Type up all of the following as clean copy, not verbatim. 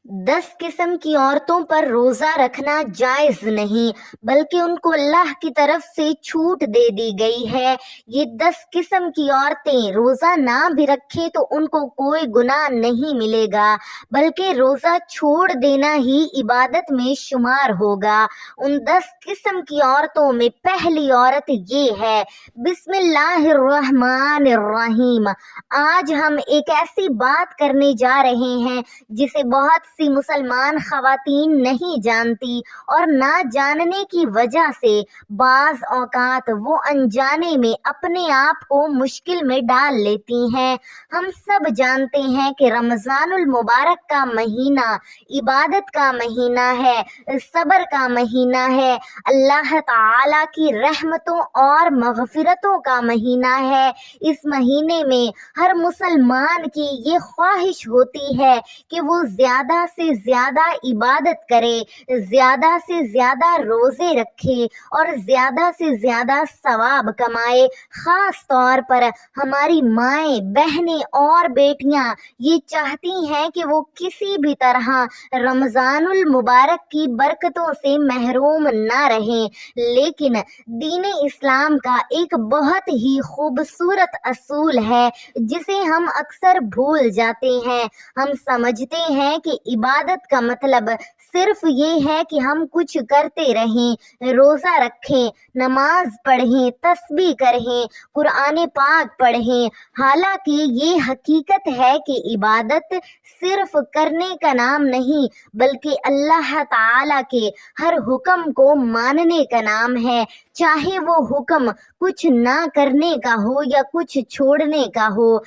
10 قسم کی عورتوں پر روزہ رکھنا جائز نہیں، بلکہ ان کو اللہ کی طرف سے چھوٹ دے دی گئی ہے۔ یہ 10 قسم کی عورتیں روزہ نہ بھی رکھیں تو ان کو کوئی گناہ نہیں ملے گا، بلکہ روزہ چھوڑ دینا ہی عبادت میں شمار ہوگا۔ ان 10 قسم کی عورتوں میں پہلی عورت یہ ہے۔ بسم اللہ الرحمن الرحیم۔ آج ہم ایک ایسی بات کرنے جا رہے ہیں جسے بہت سی مسلمان خواتین نہیں جانتی، اور نہ جاننے کی وجہ سے بعض اوقات وہ انجانے میں اپنے آپ کو مشکل میں ڈال لیتی ہیں۔ ہم سب جانتے ہیں کہ رمضان المبارک کا مہینہ عبادت کا مہینہ ہے، صبر کا مہینہ ہے، اللہ تعالی کی رحمتوں اور مغفرتوں کا مہینہ ہے۔ اس مہینے میں ہر مسلمان کی یہ خواہش ہوتی ہے کہ وہ زیادہ سے زیادہ عبادت کرے، زیادہ سے زیادہ روزے رکھے اور زیادہ سے زیادہ ثواب کمائے۔ خاص طور پر ہماری مائیں، بہنیں اور بیٹیاں یہ چاہتی ہیں کہ وہ کسی بھی طرح رمضان المبارک کی برکتوں سے محروم نہ رہیں، لیکن دین اسلام کا ایک بہت ہی خوبصورت اصول ہے جسے ہم اکثر بھول جاتے ہیں۔ ہم سمجھتے ہیں کہ عبادت کا مطلب صرف یہ ہے کہ ہم کچھ کرتے رہیں، روزہ رکھیں، نماز پڑھیں، تسبیح کریں، قرآن پاک پڑھیں۔ حالانکہ یہ حقیقت ہے کہ عبادت صرف کرنے کا نام نہیں، بلکہ اللہ تعالی کے ہر حکم کو ماننے کا نام ہے، چاہے وہ حکم کچھ نہ کرنے کا ہو یا کچھ چھوڑنے کا ہو۔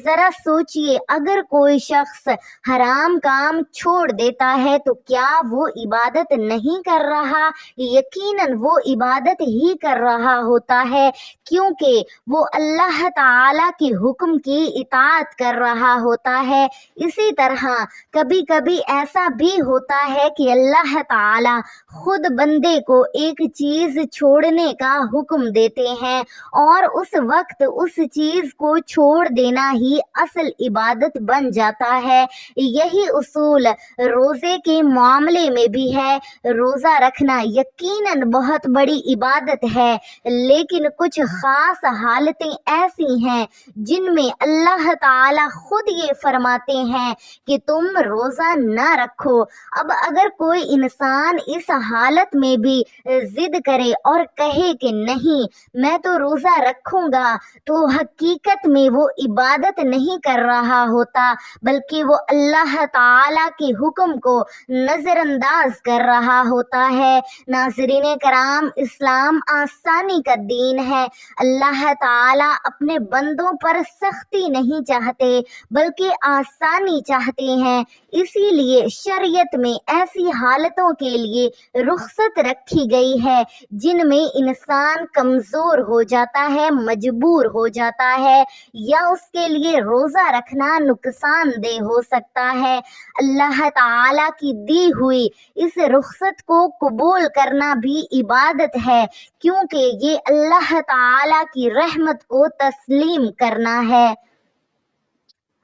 ذرا سوچئے، اگر کوئی شخص حرام کام چھوڑ دیتا ہے تو کیا وہ عبادت نہیں کر رہا؟ یقیناً وہ عبادت ہی کر رہا ہوتا ہے، کیونکہ وہ اللہ تعالی کے حکم کی اطاعت کر رہا ہوتا ہے۔ اسی طرح کبھی کبھی ایسا بھی ہوتا ہے کہ اللہ تعالی خود بندے کو ایک چیز چھوڑنے کا حکم دیتے ہیں، اور اس وقت اس چیز کو چھوڑ دینا ہی اصل عبادت بن جاتا ہے۔ یہی اصول روزے کے معاملے میں بھی ہے۔ روزہ رکھنا یقیناً بہت بڑی عبادت ہے، لیکن کچھ خاص حالتیں ایسی ہیں جن میں اللہ تعالی خود یہ فرماتے ہیں کہ تم روزہ نہ رکھو۔ اب اگر کوئی انسان اس حالت میں بھی ضد کرے اور کہے کہ نہیں میں تو روزہ رکھوں گا، تو حقیقت میں وہ عبادت نہیں کر رہا ہوتا، بلکہ وہ اللہ تعالی کے حکم کو نظر انداز کر رہا ہوتا ہے۔ ناظرین کرام، اسلام آسانی کا دین ہے۔ اللہ تعالی اپنے بندوں پر سختی نہیں چاہتے بلکہ آسانی چاہتے ہیں، اسی لیے شریعت میں ایسی حالتوں کے لیے رخصت رکھی گئی ہے جن میں انسان کمزور ہو جاتا ہے، مجبور ہو جاتا ہے، یا اس کے لیے روزہ رکھنا نقصان دہ ہو سکتا ہے۔ اللہ تعالی کی دی ہوئی اس رخصت کو قبول کرنا بھی عبادت ہے، کیونکہ یہ اللہ تعالی کی رحمت کو تسلیم کرنا ہے۔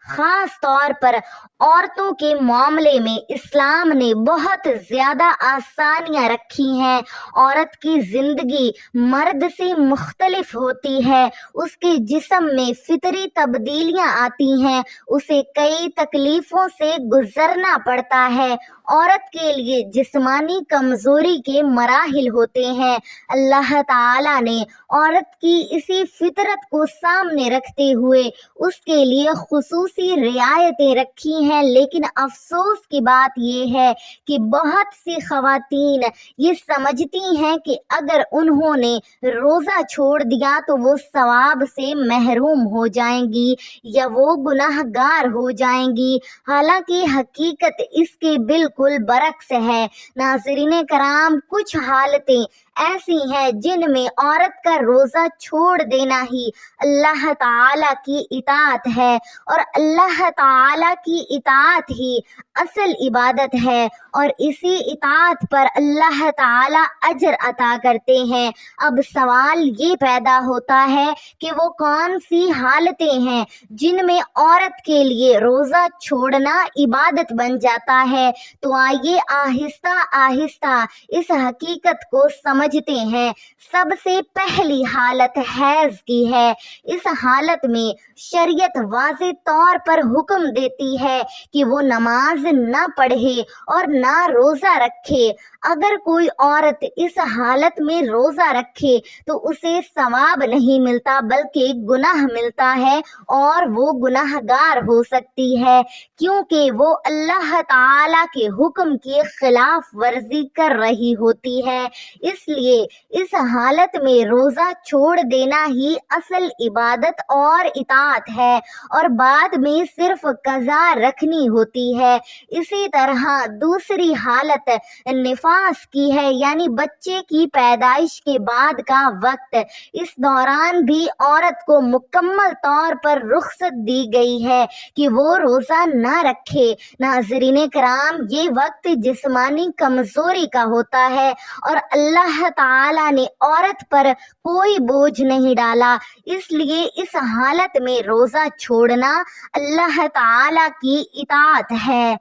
خاص طور پر عورتوں کے معاملے میں اسلام نے بہت زیادہ آسانیاں رکھی ہیں۔ عورت کی زندگی مرد سے مختلف ہوتی ہے، اس کے جسم میں فطری تبدیلیاں آتی ہیں، اسے کئی تکلیفوں سے گزرنا پڑتا ہے۔ عورت کے لیے جسمانی کمزوری کے مراحل ہوتے ہیں۔ اللہ تعالی نے عورت کی اسی فطرت کو سامنے رکھتے ہوئے اس کے لیے خصوصی رعایتیں رکھی ہیں، لیکن افسوس کی بات یہ ہے کہ بہت سی خواتین یہ سمجھتی ہیں کہ اگر انہوں نے روزہ چھوڑ دیا تو وہ ثواب سے محروم ہو جائیں گی یا وہ گناہ گار ہو جائیں گی، حالانکہ حقیقت اس کے بالکل برعکس ہے۔ ناظرین کرام، کچھ حالتیں ایسی ہیں جن میں عورت کا روزہ چھوڑ دینا ہی اللہ تعالیٰ کی اطاعت ہے، اور اللہ تعالیٰ کی اطاعت ہی اصل عبادت ہے، اور اسی اطاعت پر اللہ تعالیٰ اجر عطا کرتے ہیں۔ اب سوال یہ پیدا ہوتا ہے کہ وہ کون سی حالتیں ہیں جن میں عورت کے لیے روزہ چھوڑنا عبادت بن جاتا ہے؟ تو آئیے آہستہ آہستہ اس حقیقت کو سمجھتے ہیں۔ سب سے پہلی حالت حیض کی ہے۔ اس حالت میں شریعت واضح طور پر حکم دیتی ہے کہ وہ نماز نہ پڑھے اور نہ روزہ رکھے۔ اگر کوئی عورت اس حالت میں روزہ رکھے تو اسے ثواب نہیں ملتا بلکہ گناہ ملتا ہے، اور وہ گناہ گار ہو سکتی ہے، کیونکہ وہ اللہ تعالیٰ کے حکم کی خلاف ورزی کر رہی ہوتی ہے۔ اس لیے اس حالت میں روزہ چھوڑ دینا ہی اصل عبادت اور اطاعت ہے، اور بعد میں صرف قضا رکھنی ہوتی ہے۔ اسی طرح دوسری حالت نفاس کی ہے، یعنی بچے کی پیدائش کے بعد کا وقت۔ اس دوران بھی عورت کو مکمل طور پر رخصت دی گئی ہے کہ وہ روزہ نہ رکھے۔ ناظرین کرام، یہ وقت جسمانی کمزوری کا ہوتا ہے، اور اللہ تعالیٰ نے عورت پر کوئی بوجھ نہیں ڈالا، اس لیے اس حالت میں روزہ چھوڑنا اللہ تعالیٰ کی اطاعت ہے۔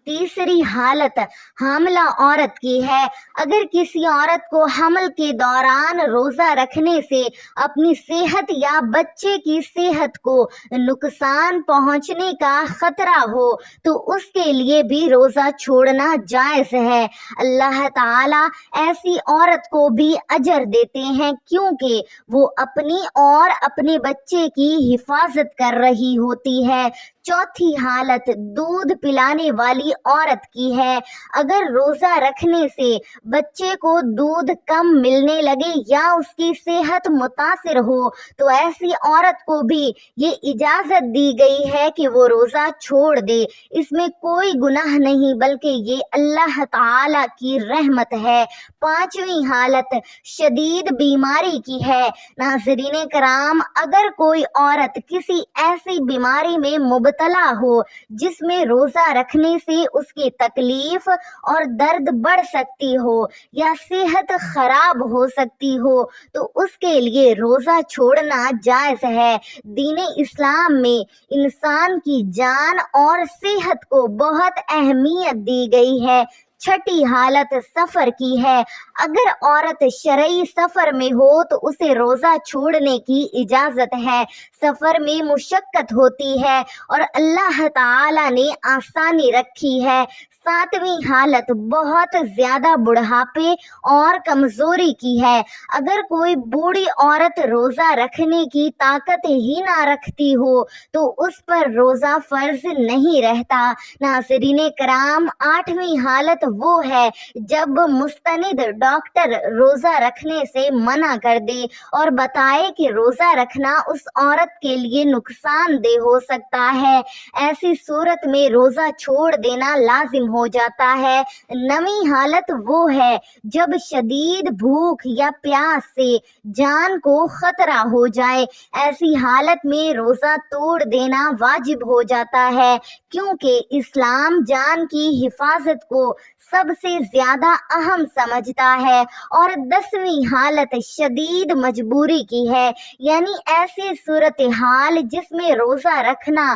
تیسری حالت حاملہ عورت کی ہے۔ اگر کسی عورت کو حمل کے دوران روزہ رکھنے سے اپنی صحت یا بچے کی صحت کو نقصان پہنچنے کا خطرہ ہو تو اس کے لیے بھی روزہ چھوڑنا جائز ہے۔ اللہ تعالیٰ ایسی عورت کو بھی اجر دیتے ہیں، کیونکہ وہ اپنی اور اپنے بچے کی حفاظت کر رہی ہوتی ہے۔ چوتھی حالت دودھ پلانے والی عورت کی ہے۔ اگر روزہ رکھنے سے بچے کو دودھ کم ملنے لگے یا اس کی صحت متاثر ہو تو ایسی عورت کو بھی یہ اجازت دی گئی ہے کہ وہ روزہ چھوڑ دے۔ اس میں کوئی گناہ نہیں بلکہ یہ اللہ تعالی کی رحمت ہے۔ پانچویں حالت شدید بیماری کی ہے۔ ناظرین کرام، اگر کوئی عورت کسی ایسی بیماری میں مبتلا ہو جس میں روزہ رکھنے سے اس کی تکلیف اور درد بڑھ سکتی ہو یا صحت خراب ہو سکتی ہو تو اس کے لیے روزہ چھوڑنا جائز ہے۔ دین اسلام میں انسان کی جان اور صحت کو بہت اہمیت دی گئی ہے۔ چھٹی حالت سفر کی ہے۔ اگر عورت شرعی سفر میں ہو تو اسے روزہ چھوڑنے کی اجازت ہے۔ سفر میں مشقت ہوتی ہے اور اللہ تعالی نے آسانی رکھی ہے۔ ساتویں حالت بہت زیادہ بڑھاپے اور کمزوری کی ہے۔ اگر کوئی بوڑھی عورت روزہ رکھنے کی طاقت ہی نہ رکھتی ہو تو اس پر روزہ فرض نہیں رہتا۔ ناظرین کرام، آٹھویں حالت وہ ہے جب مستند ڈاکٹر روزہ رکھنے سے منع کر دے اور بتائے کہ روزہ رکھنا اس عورت کے لیے نقصان دہ ہو سکتا ہے۔ ایسی صورت میں روزہ چھوڑ دینا لازم ہو جاتا ہے۔ نویں حالت وہ ہے جب شدید بھوک یا پیاس سے جان کو خطرہ ہو جائے۔ ایسی حالت میں روزہ توڑ دینا واجب ہو جاتا ہے، کیونکہ اسلام جان کی حفاظت کو سب سے زیادہ اہم سمجھتا ہے۔ اور 10ویں حالت شدید مجبوری کی ہے، یعنی ایسی صورتحال جس میں روزہ رکھنا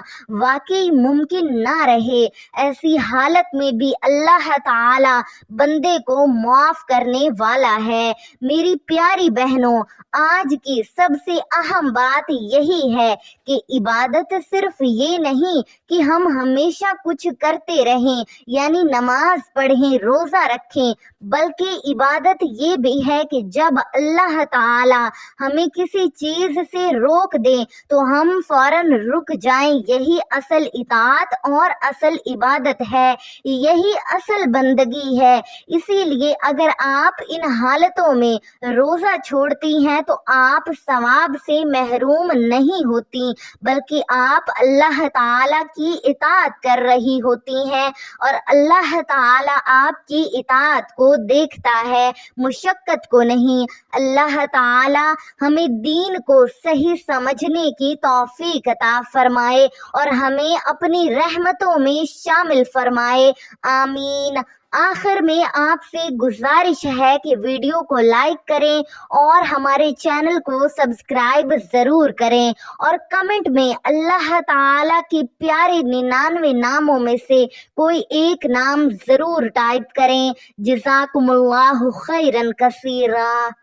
واقعی ممکن نہ رہے۔ ایسی حالت میں بھی اللہ تعالی بندے کو معاف کرنے والا ہے۔ میری پیاری بہنوں، آج کی سب سے اہم بات یہی ہے کہ عبادت صرف یہ نہیں کہ ہم ہمیشہ کچھ کرتے رہیں، یعنی نماز پڑھیں، روزہ رکھیں، بلکہ عبادت یہ بھی ہے کہ جب اللہ تعالی ہمیں کسی چیز سے روک دیں تو ہم فوراً رک جائیں۔ یہی اصل اطاعت اور اصل عبادت ہے، یہی اصل بندگی ہے۔ اسی لیے اگر آپ ان حالتوں میں روزہ چھوڑتی ہیں تو آپ ثواب سے محروم نہیں ہوتی، بلکہ آپ اللہ تعالی کی اطاعت کر رہی ہوتی ہیں، اور اللہ تعالی آپ کی اطاعت کو دیکھتا ہے، مشقت کو نہیں۔ اللہ تعالی ہمیں دین کو صحیح سمجھنے کی توفیق عطا فرمائے اور ہمیں اپنی رحمتوں میں شامل فرمائے، آمین۔ آخر میں آپ سے گزارش ہے کہ ویڈیو کو لائک کریں اور ہمارے چینل کو سبسکرائب ضرور کریں اور کمنٹ میں اللہ تعالی کی پیارے 99 ناموں میں سے کوئی ایک نام ضرور ٹائپ کریں۔ جزاکم اللہ خیرا کثیرا۔